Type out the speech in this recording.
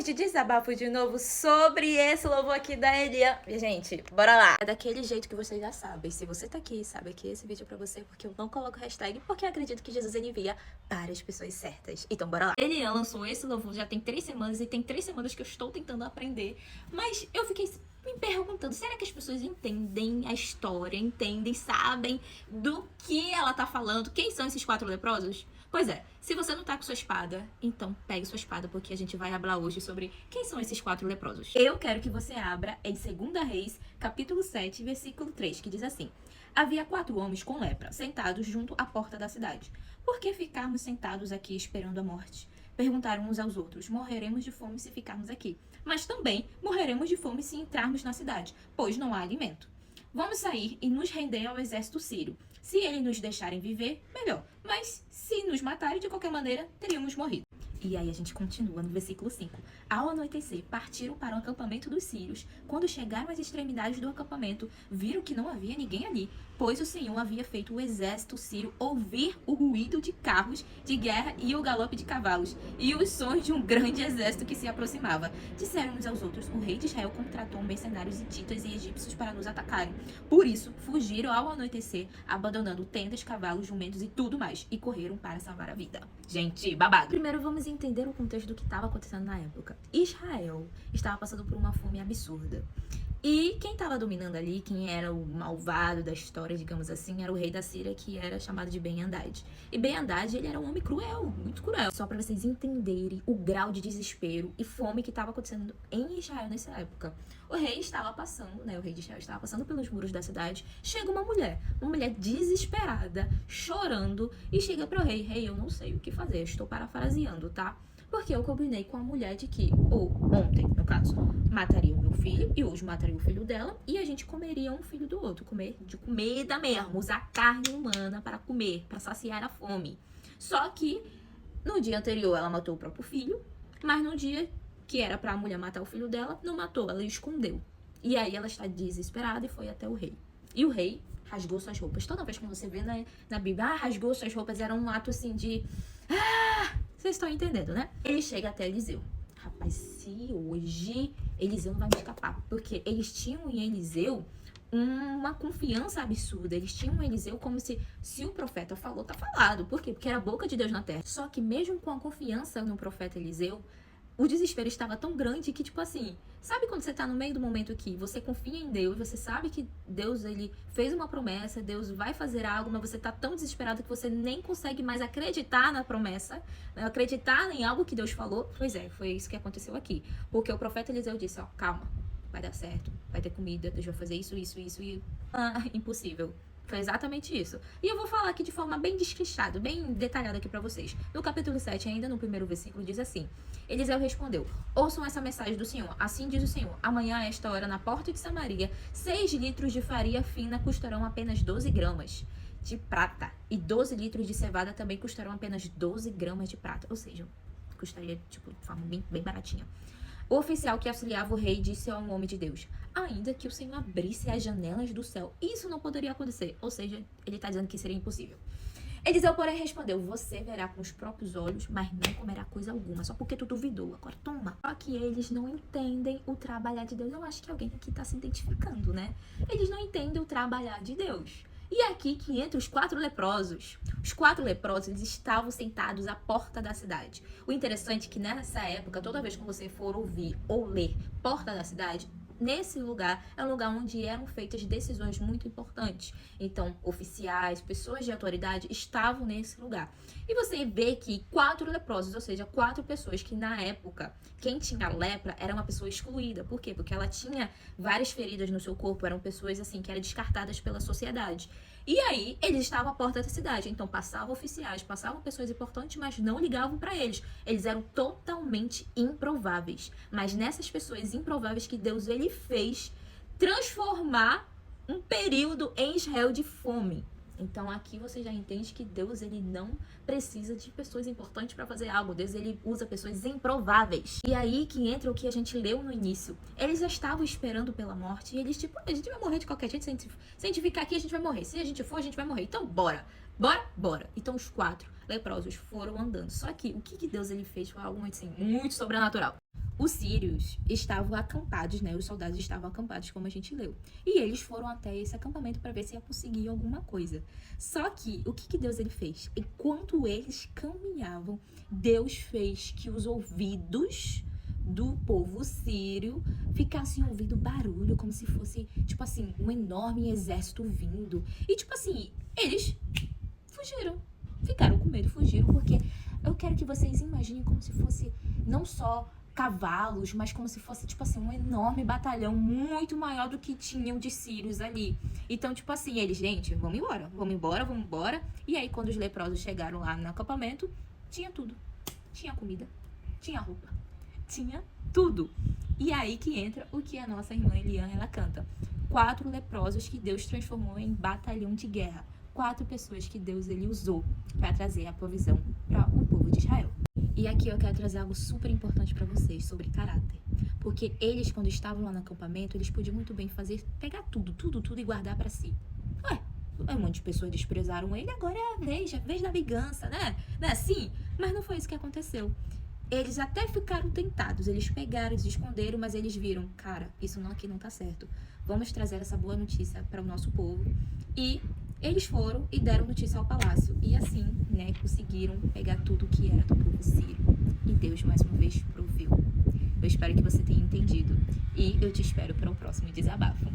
de desabafo de novo sobre esse louvor aqui da Elian. Gente, bora lá. É daquele jeito que vocês já sabem. Se você tá aqui, sabe que esse vídeo é pra você, porque eu não coloco hashtag, porque eu acredito que Jesus ele envia para as pessoas certas. Então, bora lá. Elian lançou esse louvor já tem 3 semanas e tem 3 semanas que eu estou tentando aprender. Mas eu fiquei me perguntando, será que as pessoas entendem a história, entendem, sabem do que ela tá falando? Quem são esses 4 leprosos? Pois é, se você não tá com sua espada, então pegue sua espada, porque a gente vai falar hoje sobre quem são esses 4 leprosos. Eu quero que você abra em 2 Reis, capítulo 7, versículo 3, que diz assim: Havia 4 homens com lepra, sentados junto à porta da cidade. Por que ficarmos sentados aqui esperando a morte? Perguntaram uns aos outros: morreremos de fome se ficarmos aqui, mas também morreremos de fome se entrarmos na cidade, pois não há alimento. Vamos sair e nos render ao exército sírio. Se eles nos deixarem viver, melhor. Mas se nos matarem, de qualquer maneira, teríamos morrido. E aí a gente continua no versículo 5. Ao anoitecer, partiram para o acampamento dos sírios. Quando chegaram às extremidades do acampamento, viram que não havia ninguém ali, pois o Senhor havia feito o exército sírio ouvir o ruído de carros de guerra e o galope de cavalos, e os sons de um grande exército que se aproximava. Disseram uns aos outros: o rei de Israel contratou mercenários hititas e egípcios para nos atacarem. Por isso, fugiram ao anoitecer, abandonando tendas, cavalos, jumentos e tudo mais, e correram para salvar a vida. Gente, babado. Primeiro vamos entender o contexto do que estava acontecendo na época. Israel estava passando por uma fome absurda. E quem estava dominando ali, quem era o malvado da história, digamos assim, era o rei da Síria, que era chamado de Ben-Hadad. E Ben-Hadad, ele era um homem cruel, muito cruel. Só para vocês entenderem o grau de desespero e fome que estava acontecendo em Israel nessa época. O rei estava passando, né, o rei de Israel estava passando pelos muros da cidade. Chega uma mulher desesperada, chorando, e chega para o rei: rei, eu não sei o que fazer, estou parafraseando, tá? Porque eu combinei com a mulher de que, ou ontem, no caso, mataria o meu filho e hoje mataria o filho dela e a gente comeria um filho do outro. Comer de comida mesmo, usar carne humana para comer, para saciar a fome. Só que no dia anterior ela matou o próprio filho, mas no dia que era para a mulher matar o filho dela, não matou, ela escondeu. E aí ela está desesperada e foi até o rei. E o rei rasgou suas roupas. Toda vez que você vê na Bíblia, rasgou suas roupas, era um ato assim de... Vocês estão entendendo, né? Ele chega até Eliseu. Rapaz, se hoje Eliseu não vai me escapar. Porque eles tinham em Eliseu uma confiança absurda. Eles tinham em Eliseu como se o profeta falou, tá falado. Por quê? Porque era a boca de Deus na terra. Só que mesmo com a confiança no profeta Eliseu, o desespero estava tão grande que, tipo assim, sabe quando você tá no meio do momento que você confia em Deus, você sabe que Deus, ele fez uma promessa, Deus vai fazer algo, mas você tá tão desesperado que você nem consegue mais acreditar na promessa, né? Acreditar em algo que Deus falou? Pois é, foi isso que aconteceu aqui. Porque o profeta Eliseu disse: ó, calma, vai dar certo, vai ter comida, Deus vai fazer isso e... impossível. Foi exatamente isso. E eu vou falar aqui de forma bem descrichada, bem detalhada aqui pra vocês. No capítulo 7, ainda no primeiro versículo, diz assim: Eliseu respondeu: ouçam essa mensagem do Senhor. Assim diz o Senhor: amanhã, a esta hora, na porta de Samaria, 6 litros de farinha fina custarão apenas 12 gramas de prata. E 12 litros de cevada também custarão apenas 12 gramas de prata. Ou seja, custaria, tipo, de forma bem baratinha. O oficial que auxiliava o rei disse a um homem de Deus: ainda que o Senhor abrisse as janelas do céu, isso não poderia acontecer. Ou seja, ele está dizendo que seria impossível. Eliseu, porém, respondeu: você verá com os próprios olhos, mas não comerá coisa alguma, só porque tu duvidou. Agora toma. Só que eles não entendem o trabalhar de Deus. Eu acho que alguém aqui está se identificando, né? Eles não entendem o trabalhar de Deus. E aqui que entra os 4 leprosos. Os 4 leprosos, eles estavam sentados à porta da cidade. O interessante é que nessa época, toda vez que você for ouvir ou ler porta da cidade, nesse lugar é um lugar onde eram feitas decisões muito importantes. Então, oficiais, pessoas de autoridade estavam nesse lugar. E você vê que 4 leprosos, ou seja, 4 pessoas que na época, quem tinha lepra era uma pessoa excluída. Por quê? Porque ela tinha várias feridas no seu corpo, eram pessoas assim que eram descartadas pela sociedade. E aí, eles estavam à porta da cidade, então passavam oficiais, passavam pessoas importantes, mas não ligavam para eles. Eles eram totalmente improváveis. Mas nessas pessoas improváveis que Deus ele fez transformar um período em Israel de fome. Então aqui você já entende que Deus ele não precisa de pessoas importantes para fazer algo. Deus ele usa pessoas improváveis. E aí que entra o que a gente leu no início. Eles já estavam esperando pela morte e eles tipo, a gente vai morrer de qualquer jeito. Se a gente ficar aqui a gente vai morrer. Se a gente for a gente vai morrer. Então bora. Bora. Então os 4 leprosos foram andando. Só que o que Deus ele fez foi algo muito, assim, muito sobrenatural. os sírios estavam acampados, né? Os soldados estavam acampados, como a gente leu. E eles foram até esse acampamento para ver se ia conseguir alguma coisa. Só que, o que Deus ele fez? Enquanto eles caminhavam, Deus fez que os ouvidos do povo sírio ficassem ouvindo barulho, como se fosse, tipo assim, um enorme exército vindo. E, tipo assim, eles fugiram. Ficaram com medo, fugiram, porque eu quero que vocês imaginem como se fosse não só cavalos, mas como se fosse, tipo assim, um enorme batalhão muito maior do que tinham de sírios ali. Então, tipo assim, eles, gente, vamos embora, vamos embora, vamos embora. E aí, quando os leprosos chegaram lá no acampamento, tinha tudo. Tinha comida, tinha roupa, tinha tudo. E aí que entra o que a nossa irmã Eliane, ela canta. 4 leprosos que Deus transformou em batalhão de guerra. 4 pessoas que Deus ele usou para trazer a provisão para o povo de Israel. E aqui eu quero trazer algo super importante para vocês sobre caráter. Porque eles, quando estavam lá no acampamento, eles podiam muito bem pegar tudo e guardar para si. Ué, um monte de pessoas desprezaram ele, agora é a vez da vingança, né? Não é assim? Mas não foi isso que aconteceu. Eles até ficaram tentados, eles pegaram, se esconderam, mas eles viram, cara, isso aqui não tá certo. Vamos trazer essa boa notícia para o nosso povo. E eles foram e deram notícia ao palácio. E assim, né, conseguiram pegar tudo que era do povo sírio. E Deus, mais uma vez, proveu. Eu espero que você tenha entendido. E eu te espero para o próximo desabafo.